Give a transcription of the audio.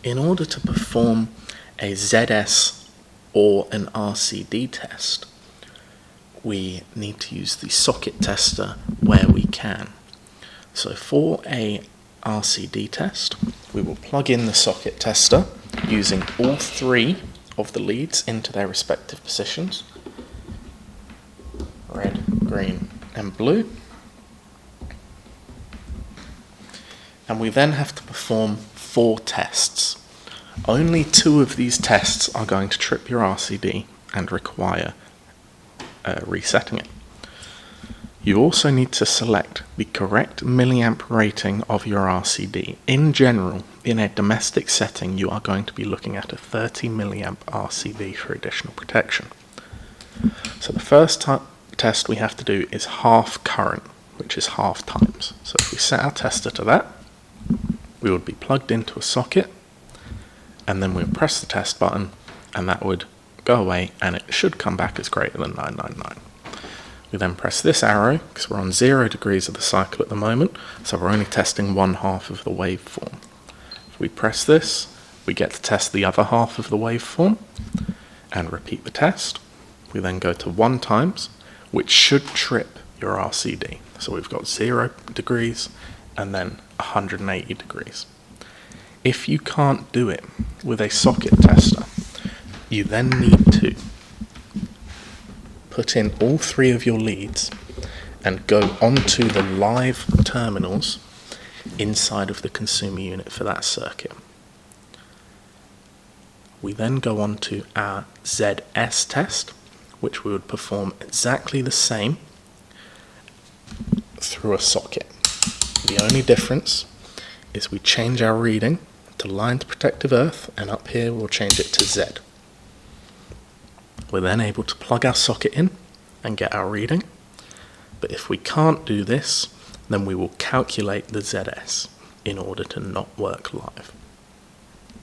In order to perform a ZS or an RCD test, we need to use the socket tester where we can. So for a RCD test, we will plug in the socket tester using all three of the leads into their respective positions, red, green and blue. And we then have to perform 4 tests. Only 2 of these tests are going to trip your RCD and require resetting it. You also need to select the correct milliamp rating of your RCD. In general, in a domestic setting, you are going to be looking at a 30 milliamp RCD for additional protection. So the first test we have to do is half current, which is half times. So if we set our tester to that, we would be plugged into a socket, and then we'll press the test button, and that would go away, and it should come back as greater than 999. We then press this arrow, because we're on 0 degrees of the cycle at the moment, so we're only testing one half of the waveform. If we press this, we get to test the other half of the waveform, and repeat the test. We then go to 1 times, which should trip your RCD. So we've got 0 degrees, and then 180 degrees. If you can't do it with a socket tester, you then need to put in all 3 of your leads and go onto the live terminals inside of the consumer unit for that circuit. We then go on to our ZS test, which we would perform exactly the same through a socket. The only difference is we change our reading to lined protective earth, and up here we'll change it to Z. We're then able to plug our socket in and get our reading, but if we can't do this, then we will calculate the ZS in order to not work live.